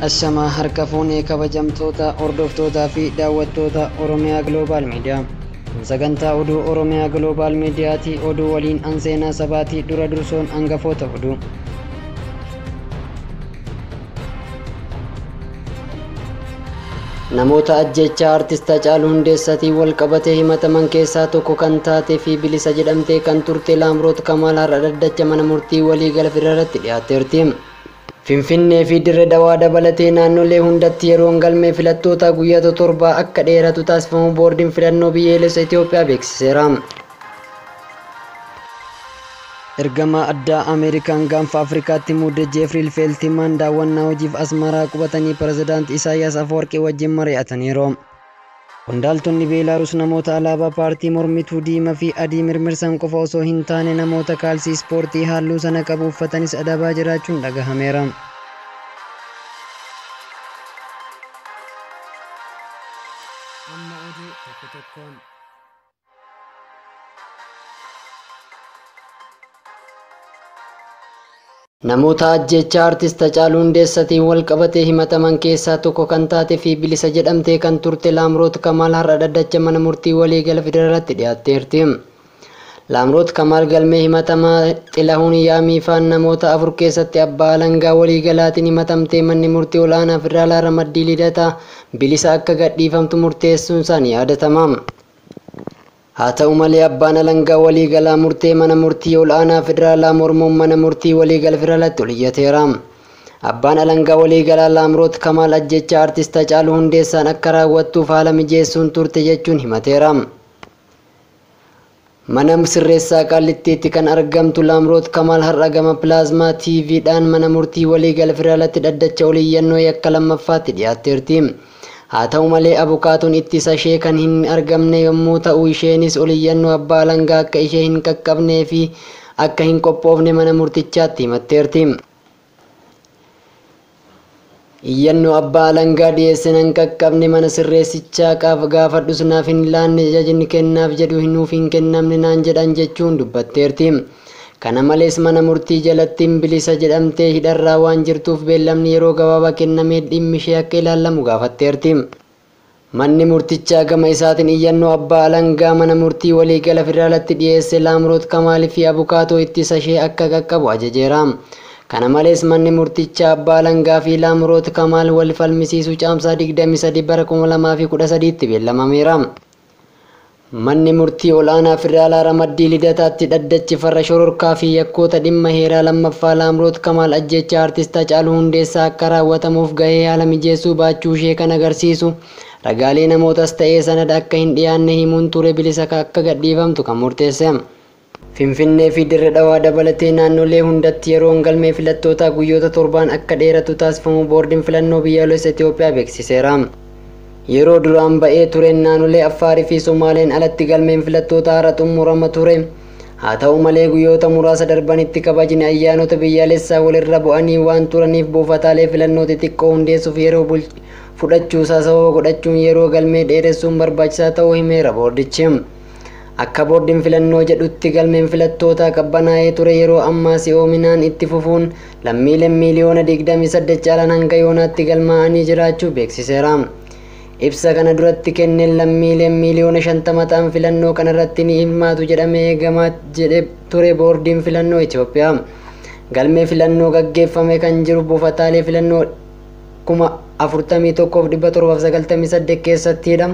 Ashamaa harka fuunee kabajamtoota hordoftootaa fi daawwattoota Oromiyaa Global Media. Sagantaa oduu Oromiyaa Global Mediaati. Oduu waliin anseenaa sabaati. Dura dursoon hangafoota oduu. Namoota ajjechaa artist Hacaaluu Hundeessaatiin wal qabatee himataman keessaa tokko kan taatee fi bilisa jedhamtee kan turte Laamroot Kamaal har'a dhaddacha mana murtii waliigala federaalatti dhiyaatteerti. Finfinnee fi Dirree Dhawaa dabalatee naannolee hundatti yeroon galmee filattootaa guyyaa torbaa akka dheeratu taasifamu boordiin filannoo biyyoolessa Itoophiyaa beeksiseera. Ergamaa addaa Ameerikaan gaanfa Afrikaatti muude Jeefriil Feeltimaan daawwannaa hojiif Asmaraa qubatanii pirezidaantii Isaayyaas Afwerqii wajjin mari'ataniiru. Qondaaltonni Beelaaruus namoota alaabaa paartii mormituu diimaa fi adii mirmirsan qofa osoo hin taane namoota kaalsii ispoortii halluu sana qabu uffatanis adabaa jiraachuun dhagahameera. Namoota ajjechaa artist Hacaaluu Hundeessaatiin wal qabatee himataman keessaa tokko kan taate fi bilisa jedhamtee kan turte Laamroot Kamaal har'a dhaddacha mana murtii waliigala federaalatti dhiyaatteerti. Laamroot Kamaal galmee himatamaa Xilahuun Yaamiifaan namoota afur keessatti abbaa alangaa waliigalaatiin himatamtee manni murtii olaanaa federaalaa Ramaddii Lidataa bilisa akka gadhiifamtu murteessuun isaanii yaadatama. Haa ta'u malee abbaan alangaa waliigalaa murtee mana murtii olaanaa federaalaa mormuun mana murtii waliigala federaalaatti ol iyyateera. Abbaan alangaa waliigalaa Laamroot Kamaal ajjecha artist Hacaaluu Hundeessaan akka raawwattuuf haala mijeessuun turte jechuun himateera. Mana sirreessaa Qaallittiitti kan argamtu Laamroot Kamaal har'a gama pilaazmaa TV'dhaan mana murtii waliigala federaalatti dhaddacha ol iyyannoo yakka lammaffaatti dhiyaatteerti. Haa ta'u malee abukaatuun ittisa ishee kan hin argamne yommuu ta'u isheenis ol iyyannoo abbaa alangaa akka ishee hin qaqqabnee fi akka hin qophoofne mana murtichaatti himatteerti. Iyyannoo abbaa alangaa dhiyeessine hin qaqqabne mana sirreessichaa gaafadhus naaf hin laanne ajajni kennaaf jedhu nuuf hin kennamne naan jedhan jechuun dubbatteerti. Kana malees mana murtii jalattiin bilisa jedhamtee hidharraa waan jirtuuf beellamni yeroo gabaabaa kennamee dhimmi ishee akka ilaallamu gaafatteerti. Manni murtichaa gama isaatiin iyyannoo abbaa alangaa mana murtii waliigala federaalatti dhiyeesse Laamroot Kamaalii fi abukaatoo ittisa ishee akka qaqqabu ajajeera. Kana malees manni murtichaa abbaa alangaa fi Laamroot Kamaal wal falmisiisuu caamsaa 23 bara 2013tti beellamameera. Manni murtii olaanaa federaalaa Ramaddii Lidataatti dhaddachi farra shororkaa fi yakkoota dhimma heeraa lammaffaa Laamroot Kamaal ajjecha artist Hacaaluu Hundeessaa akka raawwatamuuf gahee haala mijeessuu baachuu ishee kan agarsiisu ragaalee namootas ta'ee sanada akka hin dhiyaanne himuun ture bilisa akka gadhiifamtu kan murteesse. Finfinnee fi Dirree Dhawaa dabalatee naannolee hundatti yeroon galmee filattootaa guyyoota torbaan akka dheeratu taasifamu boordiin filannoo biyyoolessa Itoophiyaa beeksiseera. Yeroo duraan ba'ee tureen naannolee Affaarii fi Somaaleen alatti galmeen filattootaa har'a xumurama ture. Haa ta'u malee guyyoota muraasa darbanitti kabajni ayyaanota biyyaalessaa walirra bu'anii waan turaniif buufataalee filannoo xixiqqoo hundeessuuf yeroo fudhachuusaa sababa godhachuun yeroo galmee dheeressuun barbaachisaa ta'uu himeera boordichi. Akka boordiin filannoo jedhutti galmeen filattootaa qabbanaa'ee ture yeroo ammaa si'oominaan itti fufuun lammiileen miliyoona 28 caalan hanga yoonaatti galmaa'anii jiraachuu beeksiseera. Ibsa kana duratti kenneen lammiileen miliyoona 50 ta'an filannoo kanarratti ni hirmaatu jedhamee eegamaa jedhe ture boordiin filannoo Itoophiyaa. Galmee filannoo gaggeeffame kan jiru buufataalee filannoo 41,798 keessattidha.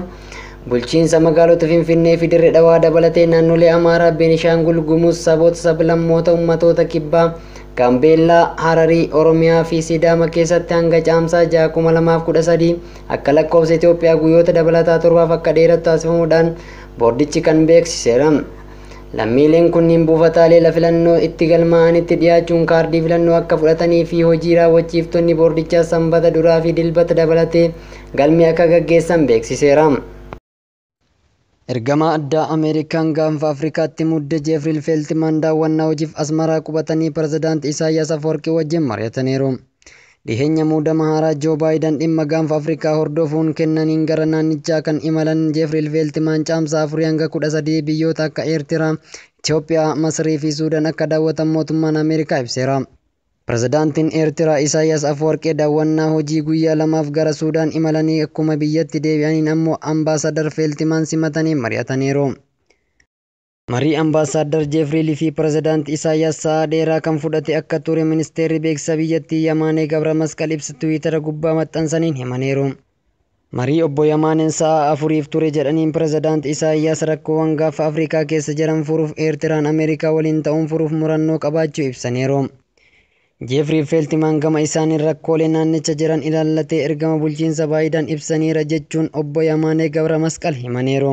Bulchiinsa magaalota Finfinnee fi Dirree Dhawaa dabalatee naannolee Amaaraa, Beenishaangul Gumuz, saboota sablammoota ummatoota kibbaa, Gaambeellaa, Hararii, Oromiyaa fi Sidaama keessatti hanga caamsaa 2013 akka lakkoofsa Itoophiyaa guyyoota dabalataa torbaaf akka dheeratu taasifamuudhaan boordichi kan beeksiseera. Lammiileen kunniin buufataalee filannoo itti galmaa'anitti dhiyaachuun kaardii filannoo akka fudhatanii fi hojii raawwachiiftonni boordichaa sanbata duraa fi dilbata dabalatee galmee akka gaggeessan beeksiseera. Ergamaa addaa Ameerikaan gaanfa Afrikaatti muude Jeefriil Feeltimaan daawwannaa hojiif Asmaraa qubatanii pirezidaantii Isaayyaas Afwerqii wajjin mari'ataniiru. Dhiheenya muudama haaraa Joo Baayiden dhimma gaanfa Afrikaa hordofuun kennaniin gara naannichaa kan imalan Jeefriil Feeltimaan caamsaa 4 hanga 13 biyyoota akka Eertiraa, Itoophiyaa, Masrii fi Suudaan akka daawwatan mootummaan Ameerikaa ibseera. Pirezidaantiin Eertiraa Isaayyaas Afwerqee daawwannaa hojii guyyaa lamaaf gara Suudaan imalanii akkuma biyyatti deebi'aniin ammoo Ambaasaadar Feeltimaan simatanii mari'ataniiru. Marii Ambaasaadar Jeefriilii fi Pirezidaantii Isaayyaas sa'aa dheeraa kan fudhate akka ture ministeerri beeksisa biyyattii Yamaanee Gabra Masqal ibsa Tiwiitara gubbaa maxxansaniin himaniiru. Marii obbo Yamaaneen sa'aa afuriif ture jedhaniin Pirezidaantii Isaayyaas rakkoowwan gaafa Afrikaa keessa jiran furuuf Eertiraan Ameerikaa waliin ta'uun furuuf murannoo qabaachuu ibsaniiru. Jeefrii Feeltimaan gama isaaniin rakkoolee naannicha jiran ilaallatee ergama bulchiinsa Baayiden ibsaniira jechuun obbo Yamaanee Gabra Masqal himaniiru.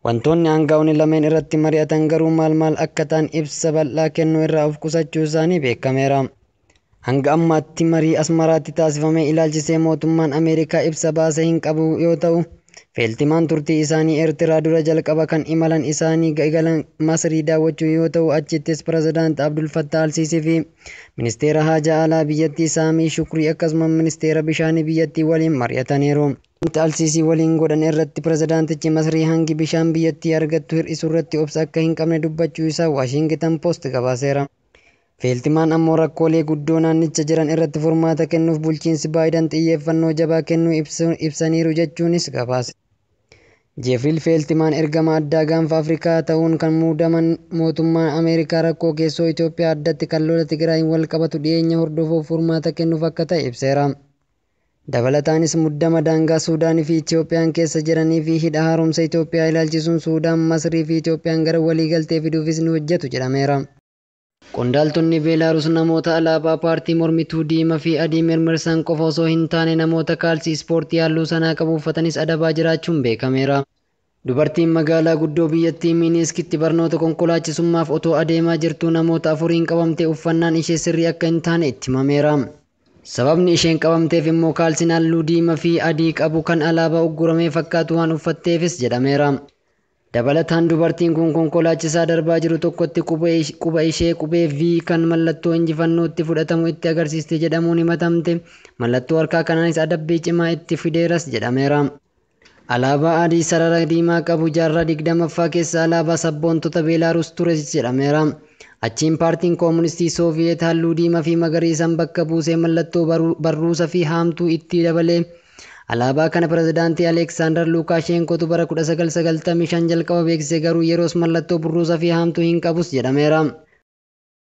Wantoonni aangaa'onni lameen irratti mari'atan garuu maal akka ta'an ibsa bal'aa kennuu irraa of qusachuu isaanii beekameera. Hanga ammaatti marii Asmaraatti taasifame ilaalchisee mootummaan Ameerikaa ibsa baasee hin qabu yoo ta'u, Feeltimaan turtii isaanii Eertiraa dura jalqaba kan imalan isaanii eegalan Masrii daawwachuu yoo ta'u, achittis Pirezidaant Abdul Fattah Alsiisii fi ministeera haajaa alaa biyyattii Saamii Shukrii akkasumas ministeera bishaanii biyyattii waliin mari'ataniiru. Alsiisii waliin godhan irratti Pirezidaantichi Masrii hangi bishaan biyyattii argattu hir'isuu irratti obsa akka hin qabne dubbachuu isaa Waashingitan Poost gabaaseera. Feeltimaan ammoo rakkoolee guddoo naannicha jiran irratti furmaata kennuuf bulchiinsi Baayiden xiyyeeffannoo jabaa kennuu ibsaniiru jechuunis gabaase. Jeefrii Feeltimaan ergama addaa gaanfa Afrikaa ta'uun kan muudaman mootummaan Ameerikaa rakkoo keessoo Itoophiyaa addatti kan lola Tigraayin wal qabatu dhiyeenya hordofuuf furmaata kennuuf akka ta'e ibseera. Dabalataanis muddama daangaa Suudaanii fi Itoophiyaan keessa jiranii fi hidha haaromsa Itoophiyaa ilaalchisuun Suudaan, Masrii fi Itoophiyaan gara waliigaltee fiduufis ni hojjetu jedhameera. Qondaaltonni Beelaaruus namoota alaabaa paartii mormituu diimaa fi adii mirmirsan qofa osoo hin taane namoota kaalsii ispoortii halluu sanaa qabu uffatanis adabaa jiraachuun beekameera. Dubartiin magaalaa guddoo biyyattii Miiniskitti barnoota konkolaachisummaaf otoo adeemaa jirtu namoota afuriin qabamtee uffannaan ishee sirrii akka hin taane itti himameera. Sababni isheen qabamteef immoo kaalsiin halluu diimaa fi adii qabu kan alaabaa ugguramee fakkaatu waan uffatteefis jedhameera. Dabalataan dubartiin kun konkolaachisaa darbaa jiru tokkotti quba ishee qubee V kan mallattoo injifannootti fudhatamu itti agarsiiste jedhamuun himatamte. Mallattoo harkaa kanaanis adabbii cimaa itti fideeras jedhameera. Alaabaa adii sarara diimaa qabu jaarraa 20ffaa keessa alaabaa sabboontota Beelaaruus ture jedhameera. Achiin paartiin koomunistii Sooviyeet halluu diimaa fi magariisaan bakka buusee mallattoo barruusaa fi haamtuu itti dabalee alaabaa kana Pirezidaantii Aleeksaandar Lukaasheenkootu bara 1995 jalqaba beeksise garuu yeroos mallattoo burruusaa fi haamtuu hin qabus jedhameera.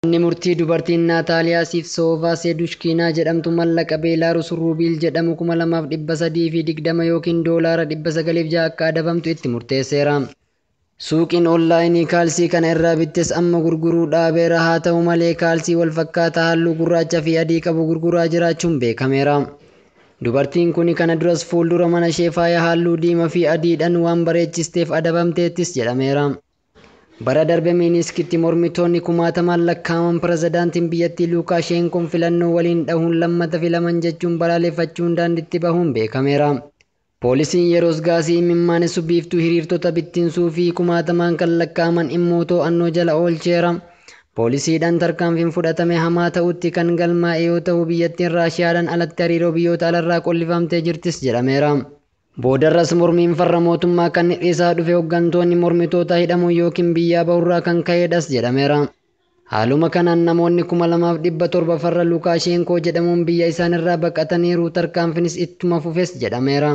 Manni murtii dubartiin Naataaliyaa Siivsoovaa Seedushkiinaa jedhamtu mallaqa Beelaaruus ruubiil jedhamu 2320 yookiin doolaara 906 akka adabamtu itti murteesseera. Suuqiin onlaayinii kaalsii kana irraa bittes amma gurguruu dhaabeera. Haa ta'u malee kaalsii wal fakkaataa halluu gurraacha fi adii qabu gurguraa jiraachuun beekameera. Dubartiin kun kana duras fuuldura mana ishee faaya halluu diimaa fi adiidhaan waan bareechisteef adabamteettis jedhameera. Bara darbe Miiniskitti mormitoonni 1000 lakkaa'aman Pirezidaantiin biyyattii Lukaasheenkoon filannoo waliin dhahuun lammata filaman jechuun balaaleffachuun daandiitti bahuun beekameera. Poolisiin yeroos gaasii imimmaanessu biiftuu hiriirtota bittinsuu fi 1000 kan lakkaa'aman immoo to'annoo jala oolcheera. Poolisiidhaan tarkaanfiin fudhatame hamaa ta'utti kan galmaa'e yoo ta'u biyyattiin Raashiyaadhaan alatti hariiroo biyyoota alarraa qollifamtee jirtis jedhameera. Boodarras mormiin farra mootummaa kan hir'isaa dhufe hooggantoonni mormitoota hidhamuu yookiin biyyaa bahurraa kan ka'edhas jedhameera. Haaluma kanaan namoonni 2700 farra Lukaasheenkoo jedhamuun biyya isaanirraa baqataniiru tarkaanfiinis ittuma fufes jedhameera.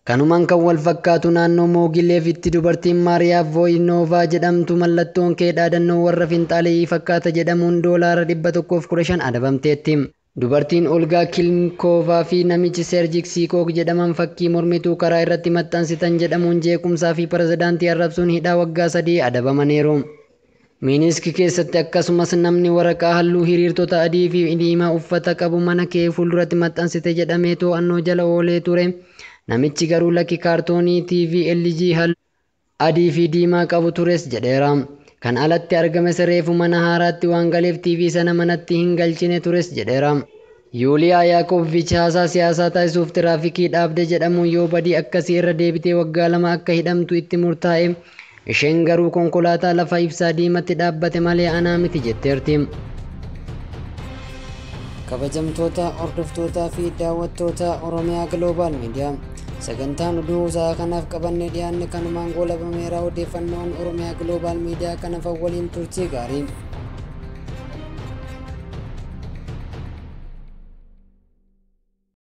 Kanumaan kan wal fakkaatu naannoo Moogileefitti dubartiin Maariyaa Vooyinoovaa jedhamtu mallattoon kee dhaadannoo warra finxaaleeyyii fakkaata jedhamuun doolaara 115 adabamteetti. Dubartiin Olgaa Kilinkoovaa fi namichi Seerjik Siikook jedhaman fakkii mormituu karaa irratti maxxansitan jedhamuun jeequmsaa fi Pirezidaantii arrabsuun hidhaa waggaa 3 adabamaniiru. Miiniski keessatti akkasumas namni waraqaa halluu hiriirtota adii fi diimaa uffata qabu mana kee fuulduratti maxxansite jedhamee to'annoo jala oolee ture. Namichi garuu lakki kaartoonii TV LG halluu adii fi diimaa qabu tures jedheera. Kan alatti argames reefu mana haaraatti waan galeef TV sana manatti hin galchine tures jedheera. Yuuliyaa Yaakooviich haasaa siyaasaa taasisuuf tiraafikii dhaabde jedhamuun yoo badii akkasii irra deebitee waggaa 2 akka hidhamtu itti murtaa'e. Isheen garuu konkolaataa lafa ibsaa diimatti dhaabbate malee anaa miti jetteerti. Kabajamtoota hordoftootaa fi daawwattoota Oromiyaa Global Media sagantaan oduu isaa kanaaf qabannee dhiyaanne kanumaan goolabameera. Odeeffannoon Oromiyaa Global Media kanaaf waliin turtii gaarii.